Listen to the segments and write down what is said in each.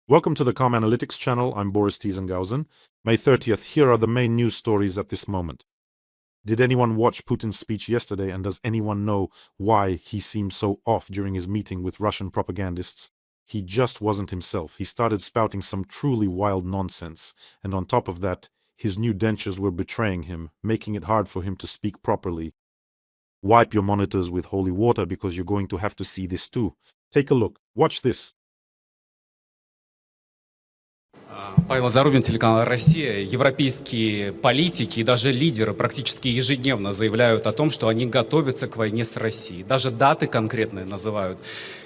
Welcome to the Calm Analytics channel. I'm Boris Tiesenghausen. May 30th, here are the main news stories at this moment. Did anyone watch Putin's speech yesterday, and does anyone know why he seemed so off during his meeting with Russian propagandists? He just wasn't himself. He started spouting some truly wild nonsense, and on top of that, his new dentures were betraying him, making it hard for him to speak properly. Wipe your monitors with holy water because you're going to have to see this too. Take a look. Watch this. Павел Зарубин, телеканал «Россия». Европейские политики и даже лидеры практически ежедневно заявляют о том, что они готовятся к войне с Россией. Даже даты конкретные называют.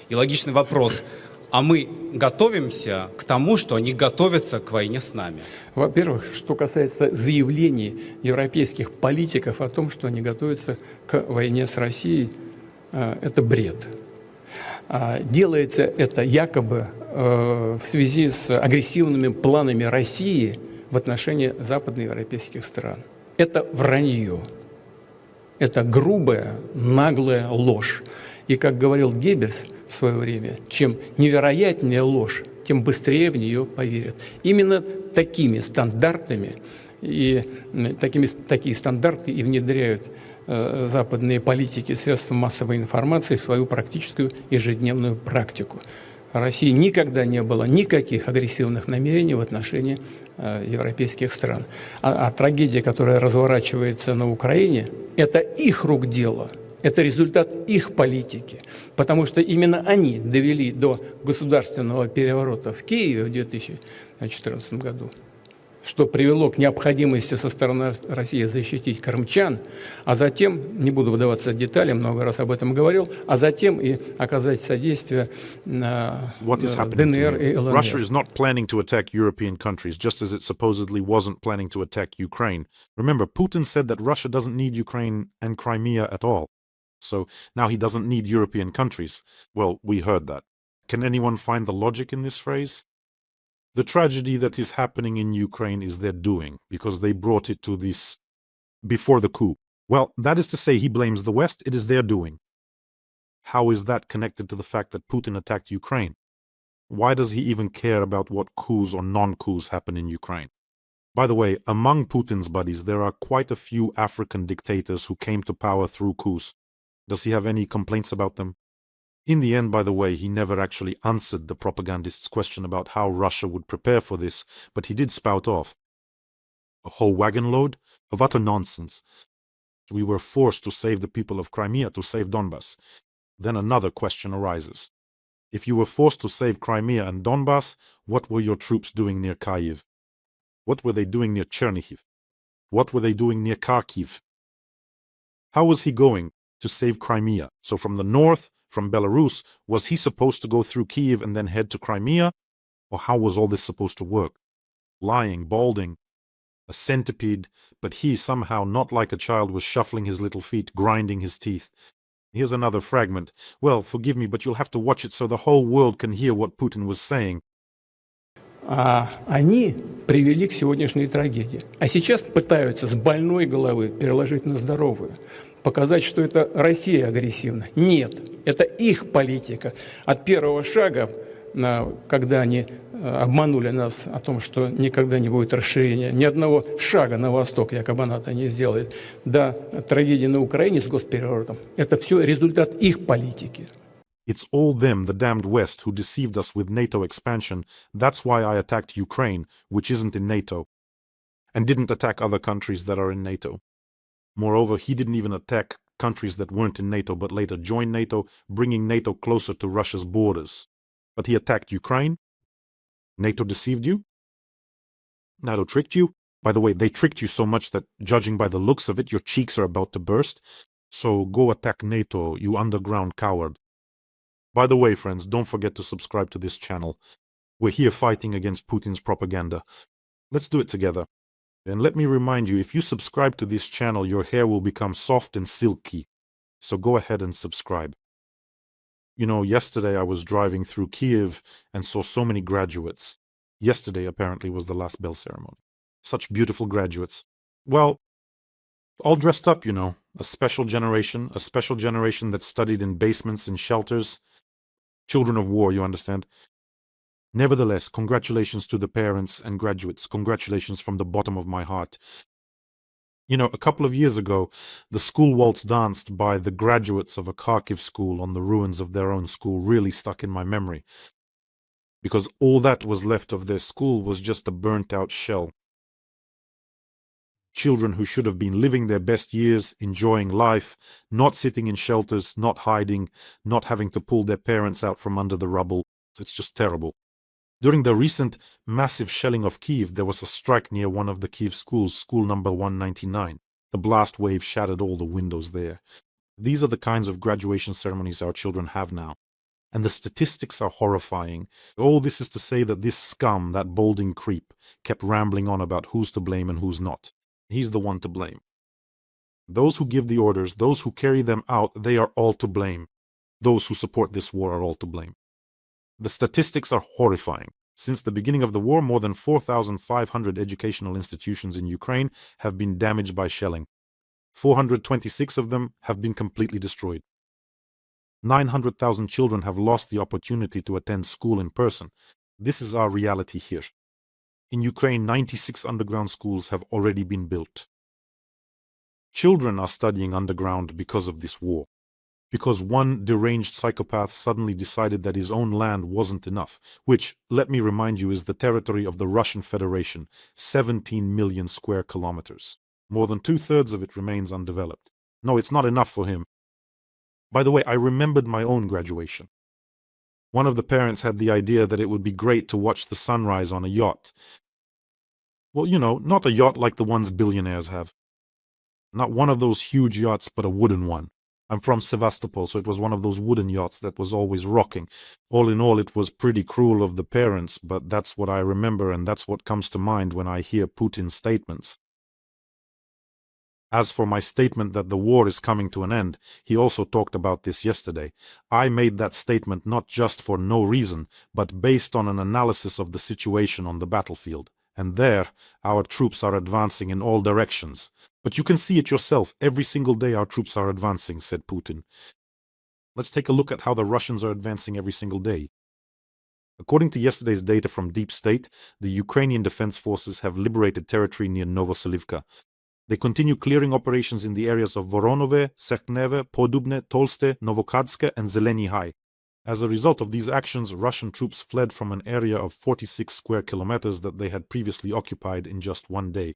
И логичный вопрос: а мы готовимся к тому, что они готовятся к войне с нами? Во-первых, что касается заявлений европейских политиков о том, что они готовятся к войне с Россией, это бред. Делается это якобы в связи с агрессивными планами России в отношении западноевропейских стран. Это вранье. Это грубая, наглая ложь. И, как говорил Геббельс в свое время, чем невероятнее ложь, тем быстрее в нее поверят. Именно такими стандартами такие стандарты и внедряют западные политики, средства массовой информации в свою практическую ежедневную практику. России никогда не было никаких агрессивных намерений в отношении европейских стран. А трагедия, которая разворачивается на Украине, это их рук дело, это результат их политики, потому что именно они довели до государственного переворота в Киеве в 2014 году, что привело к необходимости со стороны России защитить крымчан, а затем, не буду вдаваться в детали, много раз об этом говорил, а затем и оказать содействие ДНР и ЛНР. Russia is not planning to attack European countries, just as it supposedly wasn't planning to attack Ukraine. Remember, Putin said that Russia doesn't need Ukraine and Crimea at all. So now he doesn't need European countries. Well, we heard that. Can anyone find the logic in this phrase? The tragedy that is happening in Ukraine is their doing, because they brought it to this before the coup. Well, that is to say, he blames the West, it is their doing. How is that connected to the fact that Putin attacked Ukraine? Why does he even care about what coups or non-coups happen in Ukraine? By the way, among Putin's buddies, there are quite a few African dictators who came to power through coups. Does he have any complaints about them? In the end, by the way, he never actually answered the propagandists' question about how Russia would prepare for this, but he did spout off a whole wagon load of utter nonsense. We were forced to save the people of Crimea, to save Donbass. Then another question arises. If you were forced to save Crimea and Donbass, what were your troops doing near Kyiv? What were they doing near Chernihiv? What were they doing near Kharkiv? How was he going to save Crimea? So from the north, from Belarus, was he supposed to go through Kyiv and then head to Crimea? Or how was all this supposed to work? Lying, balding, a centipede, but he somehow, not like a child, was shuffling his little feet, grinding his teeth. Here's another fragment. Well, forgive me, but you'll have to watch it so the whole world can hear what Putin was saying. Они привели к сегодняшней трагедии. А сейчас пытаются с больной головы переложить на здоровую. Показать, что это Россия агрессивна. Нет, это их политика. От первого шага, когда они обманули нас о том, что никогда не будет расширения, ни одного шага на восток якобы НАТО не сделает, до трагедии на Украине с госпереворотом, это все результат их политики. It's all them, the damned West, who deceived us with NATO expansion. That's why I attacked Ukraine, which isn't in NATO, and didn't attack other countries that are in NATO. Moreover, he didn't even attack countries that weren't in NATO but later joined NATO, bringing NATO closer to Russia's borders. But he attacked Ukraine. NATO deceived you? NATO tricked you? By the way, they tricked you so much that, judging by the looks of it, your cheeks are about to burst. So go attack NATO, you underground coward. By the way, friends, don't forget to subscribe to this channel. We're here fighting against Putin's propaganda. Let's do it together. And let me remind you, if you subscribe to this channel, your hair will become soft and silky. So go ahead and subscribe. You know, yesterday I was driving through Kyiv and saw so many graduates. Yesterday, apparently, was the last bell ceremony. Such beautiful graduates. Well, all dressed up, you know. A special generation that studied in basements and shelters. Children of war, you understand. Nevertheless, congratulations to the parents and graduates. Congratulations from the bottom of my heart. You know, a couple of years ago, the school waltz danced by the graduates of a Kharkiv school on the ruins of their own school really stuck in my memory. Because all that was left of their school was just a burnt-out shell. Children who should have been living their best years, enjoying life, not sitting in shelters, not hiding, not having to pull their parents out from under the rubble. It's just terrible. During the recent massive shelling of Kyiv, there was a strike near one of the Kyiv schools, school number 199. The blast wave shattered all the windows there. These are the kinds of graduation ceremonies our children have now. And the statistics are horrifying. All this is to say that this scum, that balding creep, kept rambling on about who's to blame and who's not. He's the one to blame. Those who give the orders, those who carry them out, they are all to blame. Those who support this war are all to blame. The statistics are horrifying. Since the beginning of the war, more than 4,500 educational institutions in Ukraine have been damaged by shelling. 426 of them have been completely destroyed. 900,000 children have lost the opportunity to attend school in person. This is our reality here. In Ukraine, 96 underground schools have already been built. Children are studying underground because of this war. Because one deranged psychopath suddenly decided that his own land wasn't enough, which, let me remind you, is the territory of the Russian Federation, 17 million square kilometers. More than 2/3 of it remains undeveloped. No, it's not enough for him. By the way, I remembered my own graduation. One of the parents had the idea that it would be great to watch the sunrise on a yacht. Well, you know, not a yacht like the ones billionaires have. Not one of those huge yachts, but a wooden one. I'm from Sevastopol, so it was one of those wooden yachts that was always rocking. All in all, it was pretty cruel of the parents, but that's what I remember, and that's what comes to mind when I hear Putin's statements. As for my statement that the war is coming to an end, he also talked about this yesterday. I made that statement not just for no reason, but based on an analysis of the situation on the battlefield. And there, our troops are advancing in all directions. But you can see it yourself. Every single day our troops are advancing, said Putin. Let's take a look at how the Russians are advancing every single day. According to yesterday's data from Deep State, the Ukrainian defense forces have liberated territory near Novoselivka. They continue clearing operations in the areas of Voronove, Sekhneve, Podubne, Tolste, Novokadske, and Zeleny High. As a result of these actions, Russian troops fled from an area of 46 square kilometers that they had previously occupied in just one day.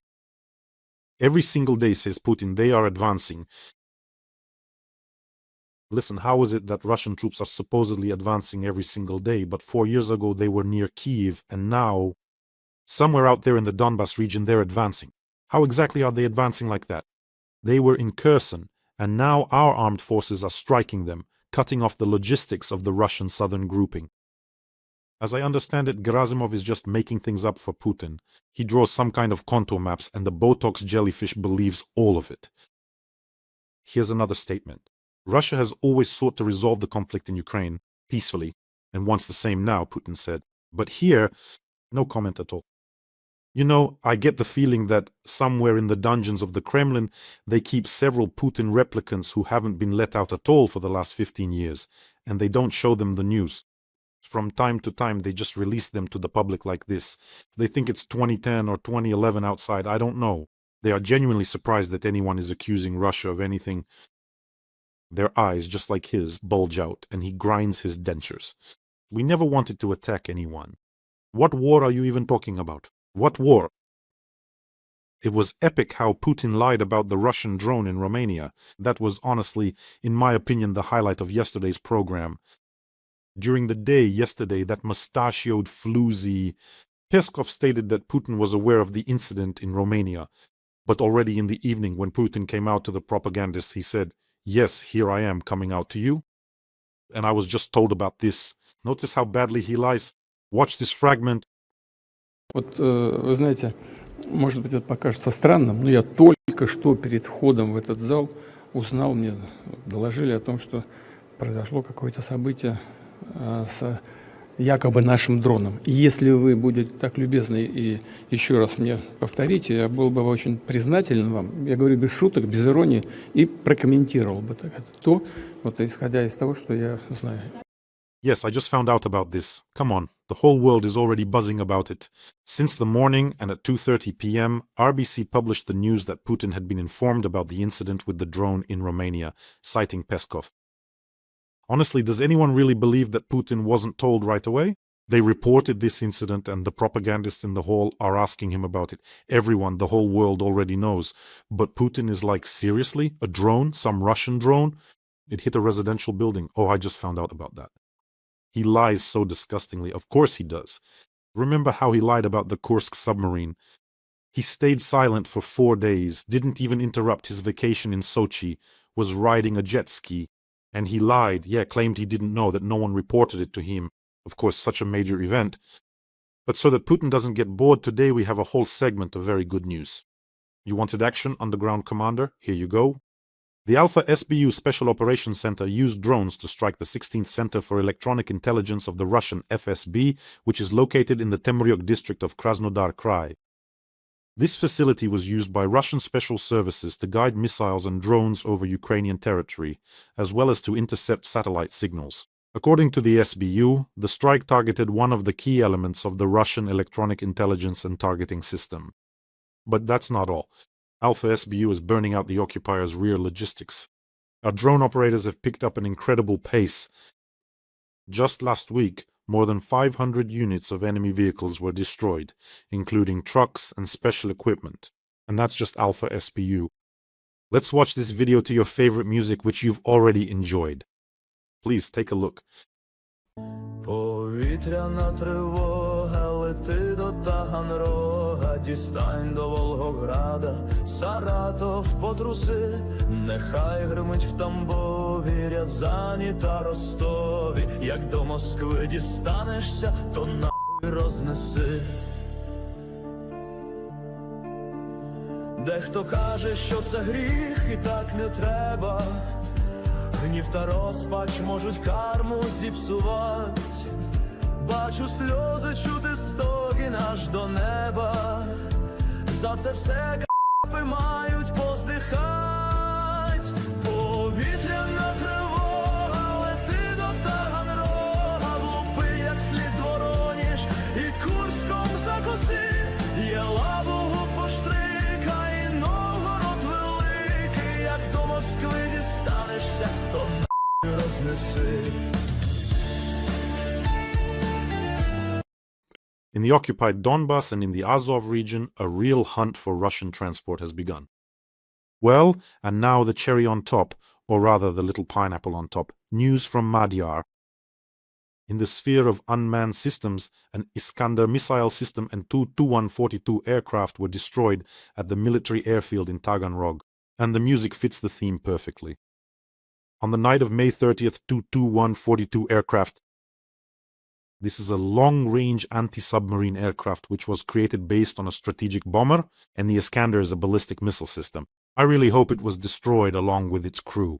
Every single day, says Putin, they are advancing. Listen, how is it that Russian troops are supposedly advancing every single day, but 4 years ago they were near Kyiv, and now, somewhere out there in the Donbas region, they're advancing? How exactly are they advancing like that? They were in Kherson, and now our armed forces are striking them, cutting off the logistics of the Russian southern grouping. As I understand it, Gerasimov is just making things up for Putin. He draws some kind of contour maps, and the Botox jellyfish believes all of it. Here's another statement. Russia has always sought to resolve the conflict in Ukraine peacefully, and wants the same now, Putin said. But here, no comment at all. You know, I get the feeling that somewhere in the dungeons of the Kremlin, they keep several Putin replicants who haven't been let out at all for the last 15 years, and they don't show them the news. From time to time, they just release them to the public like this. They think it's 2010 or 2011 outside, I don't know. They are genuinely surprised that anyone is accusing Russia of anything. Their eyes, just like his, bulge out, and he grinds his dentures. We never wanted to attack anyone. What war are you even talking about? What war? It was epic how Putin lied about the Russian drone in Romania. That was honestly, in my opinion, the highlight of yesterday's program. During the day yesterday, that mustachioed floozy Peskov stated that Putin was aware of the incident in Romania. But already in the evening, when Putin came out to the propagandists, he said, "Yes, here I am coming out to you. And I was just told about this." Notice how badly he lies. Watch this fragment. Вот вы знаете, может быть, это покажется странным, но я только что перед входом в этот зал узнал, мне доложили о том, что произошло какое-то событие с якобы нашим дроном. И если вы будете так любезны и еще раз мне повторите, я был бы очень признателен вам, я говорю без шуток, без иронии, и прокомментировал бы то, вот исходя из того, что я знаю. Yes, I just found out about this. Come on, The whole world is already buzzing about it. Since the morning and at 2:30 p.m., RBC published the news that Putin had been informed about the incident with the drone in Romania, citing Peskov. Honestly, does anyone really believe that Putin wasn't told right away? They reported this incident and the propagandists in the hall are asking him about it. Everyone, the whole world already knows. But Putin is like, seriously? A drone? Some Russian drone? It hit a residential building. Oh, I just found out about that. He lies so disgustingly. Of course he does. Remember how he lied about the Kursk submarine. He stayed silent for 4 days, didn't even interrupt his vacation in Sochi, was riding a jet ski. And he lied, claimed he didn't know, that no one reported it to him. Of course, such a major event. But so that Putin doesn't get bored, today we have a whole segment of very good news. You wanted action, Underground Commander? Here you go. The Alpha SBU Special Operations Center used drones to strike the 16th Center for Electronic Intelligence of the Russian FSB, which is located in the Taganrog district of Krasnodar Krai. This facility was used by Russian special services to guide missiles and drones over Ukrainian territory, as well as to intercept satellite signals. According to the SBU, the strike targeted one of the key elements of the Russian electronic intelligence and targeting system. But that's not all. Alpha SBU is burning out the occupiers' rear logistics. Our drone operators have picked up an incredible pace. Just last week, more than 500 units of enemy vehicles were destroyed, including trucks and special equipment. And that's just Alpha SBU. Let's watch this video to your favorite music, which you've already enjoyed. Please take a look. Повітряна тривога, лети до Таганрога, дістань до Волгограда, Саратов потруси, нехай гримить в Тамбові, Рязані та Ростові, як до Москви дістанешся, то нахуй рознеси. Дехто каже, що це гріх і так не треба, гнів та розпач можуть карму зіпсувати. Бачу сльози, чути стогін аж до неба. За це все капи мають поздихать. Повітряна тривога, лети до Таганрога, влупи як слід вороніж і Курском закуси. Є Лабугу поштрикай, Новгород великий, як до Москви дістанешся, то нахуй рознеси. In the occupied Donbass and in the Azov region, a real hunt for Russian transport has begun. Well, and now the cherry on top, or rather the little pineapple on top, news from Magyar. In the sphere of unmanned systems, an Iskander missile system and two Tu-142 aircraft were destroyed at the military airfield in Taganrog, and the music fits the theme perfectly. On the night of May 30th, two Tu-142 aircraft. This is a long-range anti-submarine aircraft which was created based on a strategic bomber, and the Iskander is a ballistic missile system. I really hope it was destroyed along with its crew.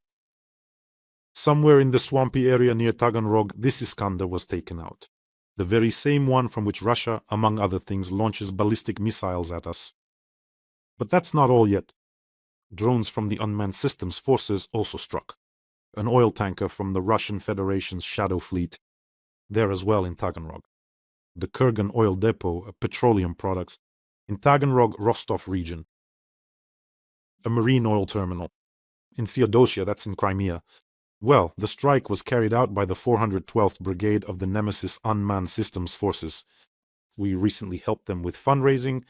Somewhere in the swampy area near Taganrog, this Iskander was taken out. The very same one from which Russia, among other things, launches ballistic missiles at us. But that's not all yet. Drones from the unmanned systems forces also struck. An oil tanker from the Russian Federation's Shadow Fleet, there as well in Taganrog. The Kurgan oil depot, petroleum products, in Taganrog, Rostov region. A marine oil terminal. In Feodosia, that's in Crimea. Well, the strike was carried out by the 412th Brigade of the Nemesis Unmanned Systems Forces. We recently helped them with fundraising.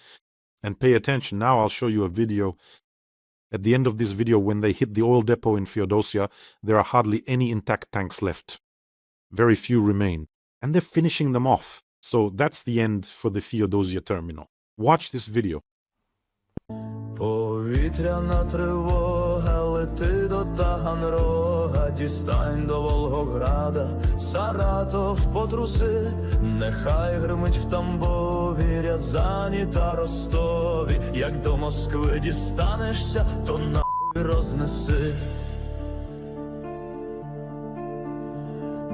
And pay attention, now I'll show you a video. At the end of this video, when they hit the oil depot in Feodosia, there are hardly any intact tanks left. Very few remain. And they're finishing them off. So that's the end for the Feodosia terminal. Watch this video. Повітряна тривога, лети до Таганрога, дістань до Волгограда, Саратов потруси, нехай гримить в Тамбові, Рязані та Ростові, як до Москви дістанешся, то нахуй рознеси.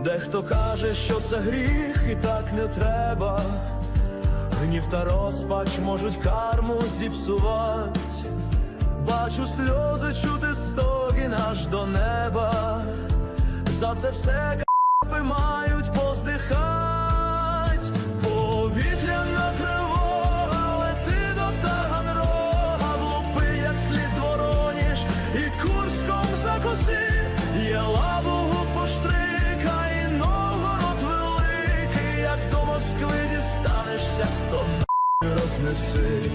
Дехто каже, що це гріх і так не треба, гнів та розпач можуть карму зіпсувати. Бачу сльози, чути стогін аж до неба. За це все капи мають поздихать. рознеси.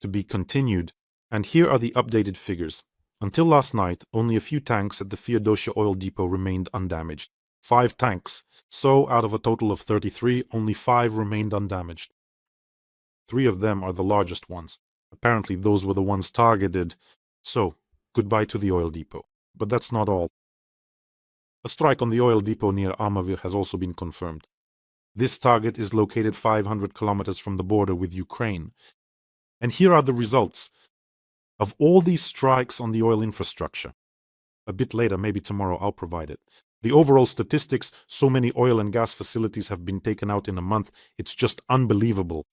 To be continued, and here are the updated figures. Until last night, only a few tanks at the Feodosia oil depot remained undamaged. 5 tanks. So, out of a total of 33, only 5 remained undamaged. 3 of them are the largest ones. Apparently those were the ones targeted. So, goodbye to the oil depot. But that's not all. A strike on the oil depot near Armenia has also been confirmed. This target is located 500 kilometers from the border with Ukraine. And here are the results of all these strikes on the oil infrastructure. A bit later, maybe tomorrow, I'll provide it. The overall statistics, so many oil and gas facilities have been taken out in a month, it's just unbelievable.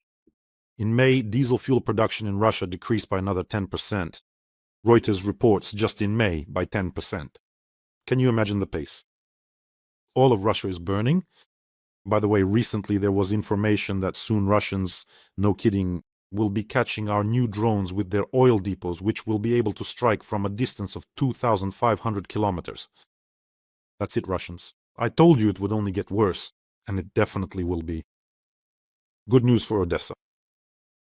In May, diesel fuel production in Russia decreased by another 10%. Reuters reports just in May by 10%. Can you imagine the pace? All of Russia is burning. By the way, recently there was information that soon Russians, no kidding, will be catching our new drones with their oil depots, which will be able to strike from a distance of 2,500 kilometers. That's it, Russians. I told you it would only get worse, and it definitely will be. Good news for Odessa.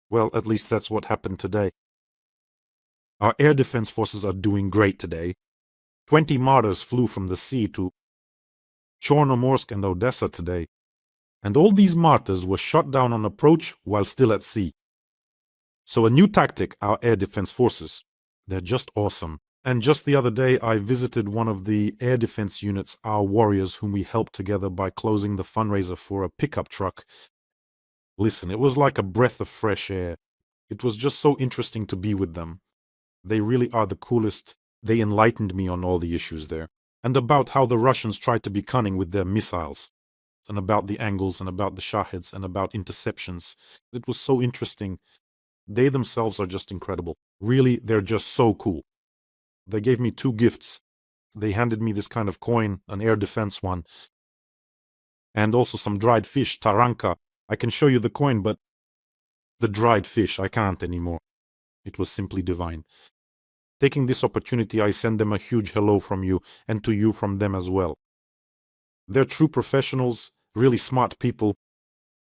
Well, at least that's what happened today. Our air defense forces are doing great today. 20 Martyrs flew from the sea to Chornomorsk and Odessa today, and all these Martyrs were shot down on approach while still at sea. So a new tactic, our air defense forces. They're just awesome. And just the other day, I visited one of the air defense units, our warriors, whom we helped together by closing the fundraiser for a pickup truck. Listen, it was like a breath of fresh air. It was just so interesting to be with them. They really are the coolest. They enlightened me on all the issues there. And about how the Russians tried to be cunning with their missiles. And about the angles, and about the Shaheds, and about interceptions. It was so interesting. They themselves are just incredible. Really, they're just so cool. They gave me 2 gifts. They handed me this kind of coin, an air defense one, and also some dried fish, taranka. I can show you the coin, but the dried fish, I can't anymore. It was simply divine. Taking this opportunity, I send them a huge hello from you, and to you from them as well. They're true professionals, really smart people,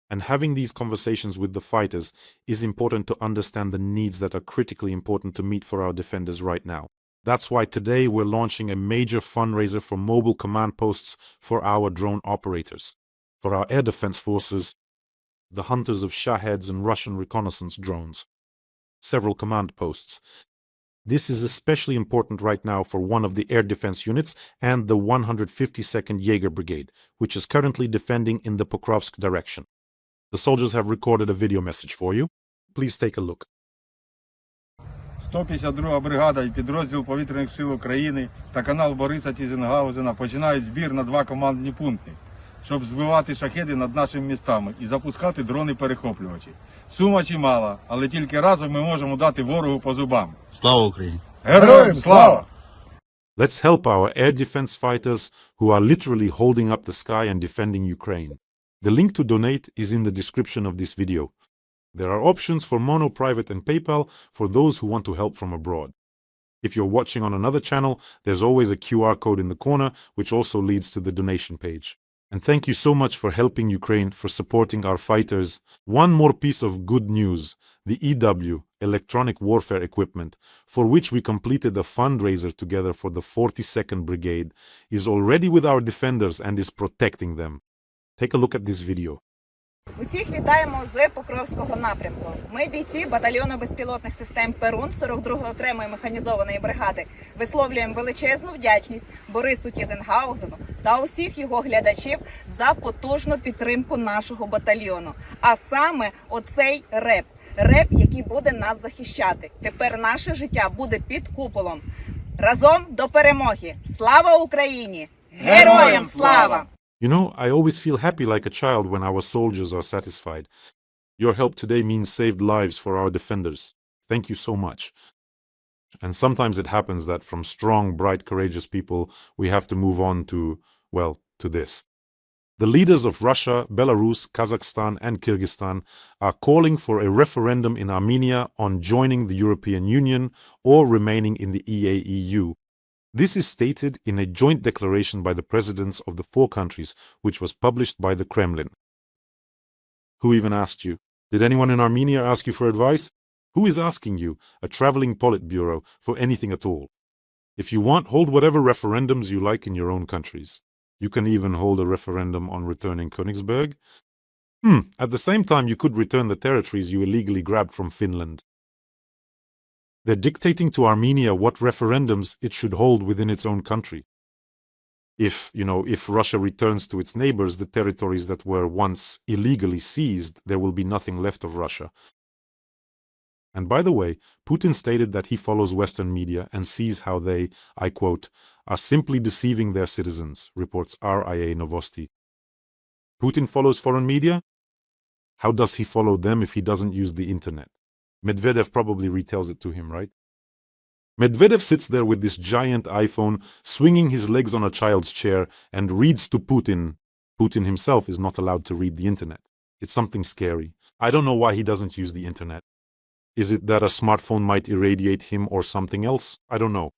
and having these conversations with the fighters is important to understand the needs that are critically important to meet for our defenders right now. That's why today we're launching a major fundraiser for mobile command posts for our drone operators, for our air defense forces, the hunters of Shaheds and Russian reconnaissance drones. Several command posts. This is especially important right now for one of the air defense units and the 152nd Jaeger Brigade, which is currently defending in the Pokrovsk direction. The soldiers have recorded a video message for you. Please take a look. 152 бригада і підрозділ повітряних сил України та канал Бориса Тізенгаузена починають збір на 2 командні пункти, щоб збивати шахеди над нашими містами і запускати дрони-перехоплювачі. Сума чимала, але тільки разом ми можемо дати ворогу по зубам. Слава Україні! Героям слава! Let's help our air defense fighters who are literally holding up the sky and defending Ukraine. The link to donate is in the description of this video. There are options for Mono, Private, and PayPal for those who want to help from abroad. If you're watching on another channel, there's always a QR code in the corner, which also leads to the donation page. And thank you so much for helping Ukraine, for supporting our fighters. One more piece of good news. The EW, Electronic Warfare Equipment, for which we completed a fundraiser together for the 42nd Brigade, is already with our defenders and is protecting them. Take a look at this video. Усіх вітаємо з Покровського напрямку. Ми бійці батальйону безпілотних систем Перун 42-ї окремої механізованої бригади. Висловлюємо величезну вдячність Борису Тізенгаузену та усіх його глядачів за потужну підтримку нашого батальйону. А саме оцей реп, який буде нас захищати. Тепер наше життя буде під куполом. Разом до перемоги! Слава Україні! Героям слава! You know, I always feel happy like a child when our soldiers are satisfied. Your help today means saved lives for our defenders. Thank you so much. And sometimes it happens that from strong, bright, courageous people, we have to move on to, well, to this. The leaders of Russia, Belarus, Kazakhstan, and Kyrgyzstan are calling for a referendum in Armenia on joining the European Union or remaining in the EAEU. This is stated in a joint declaration by the presidents of the four countries, which was published by the Kremlin. Who even asked you? Did anyone in Armenia ask you for advice? Who is asking you, a traveling Politburo, for anything at all? If you want, hold whatever referendums you like in your own countries. You can even hold a referendum on returning Königsberg. At the same time, you could return the territories you illegally grabbed from Finland. They're dictating to Armenia what referendums it should hold within its own country. If Russia returns to its neighbors the territories that were once illegally seized, there will be nothing left of Russia. And by the way, Putin stated that he follows Western media and sees how they, I quote, are simply deceiving their citizens, reports RIA Novosti. Putin follows foreign media? How does he follow them if he doesn't use the internet? Medvedev probably retells it to him, right? Medvedev sits there with this giant iPhone, swinging his legs on a child's chair, and reads to Putin. Putin himself is not allowed to read the internet. It's something scary. I don't know why he doesn't use the internet. Is it that a smartphone might irradiate him or something else? I don't know.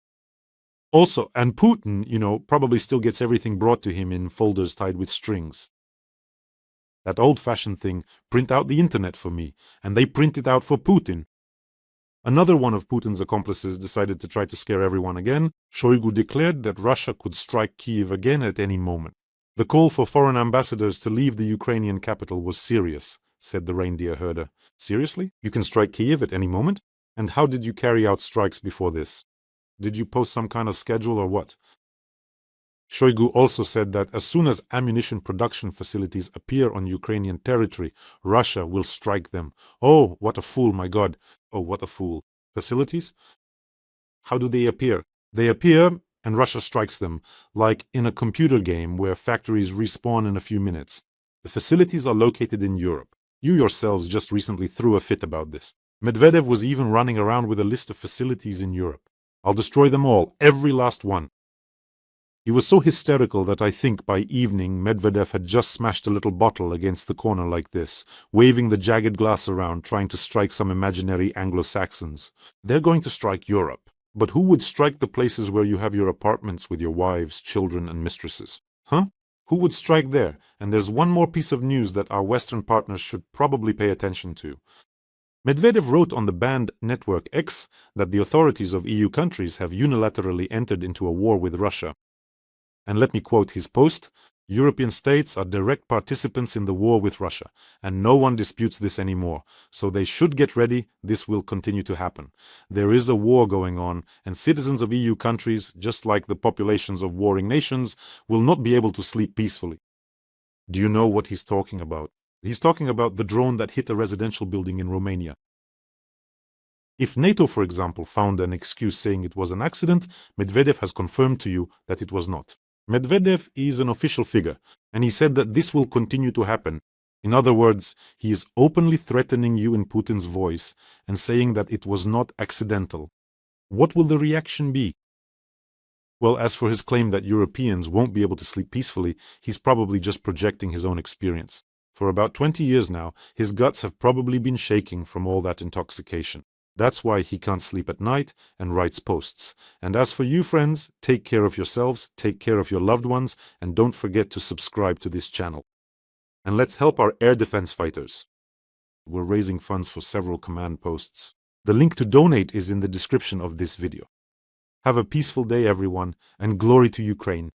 Also, and Putin, probably still gets everything brought to him in folders tied with strings. That old-fashioned thing, print out the internet for me, and they print it out for Putin. Another one of Putin's accomplices decided to try to scare everyone again. Shoigu declared that Russia could strike Kyiv again at any moment. The call for foreign ambassadors to leave the Ukrainian capital was serious, said the reindeer herder. Seriously? You can strike Kyiv at any moment? And how did you carry out strikes before this? Did you post some kind of schedule or what? Shoigu also said that as soon as ammunition production facilities appear on Ukrainian territory, Russia will strike them. Oh, what a fool, my God. Oh, what a fool. Facilities? How do they appear? They appear and Russia strikes them, like in a computer game where factories respawn in a few minutes. The facilities are located in Europe. You yourselves just recently threw a fit about this. Medvedev was even running around with a list of facilities in Europe. I'll destroy them all, every last one. He was so hysterical that I think by evening Medvedev had just smashed a little bottle against the corner like this, waving the jagged glass around, trying to strike some imaginary Anglo-Saxons. They're going to strike Europe. But who would strike the places where you have your apartments with your wives, children, and mistresses? Huh? Who would strike there? And there's one more piece of news that our Western partners should probably pay attention to. Medvedev wrote on the banned network X that the authorities of EU countries have unilaterally entered into a war with Russia. And let me quote his post, European states are direct participants in the war with Russia, and no one disputes this anymore, so they should get ready, this will continue to happen. There is a war going on, and citizens of EU countries, just like the populations of warring nations, will not be able to sleep peacefully. Do you know what he's talking about? He's talking about the drone that hit a residential building in Romania. If NATO, for example, found an excuse saying it was an accident, Medvedev has confirmed to you that it was not. Medvedev is an official figure, and he said that this will continue to happen. In other words, he is openly threatening you in Putin's voice and saying that it was not accidental. What will the reaction be? Well, as for his claim that Europeans won't be able to sleep peacefully, he's probably just projecting his own experience. For about 20 years now, his guts have probably been shaking from all that intoxication. That's why he can't sleep at night and writes posts. And as for you, friends, take care of yourselves, take care of your loved ones, and don't forget to subscribe to this channel. And let's help our air defense fighters. We're raising funds for several command posts. The link to donate is in the description of this video. Have a peaceful day, everyone, and glory to Ukraine.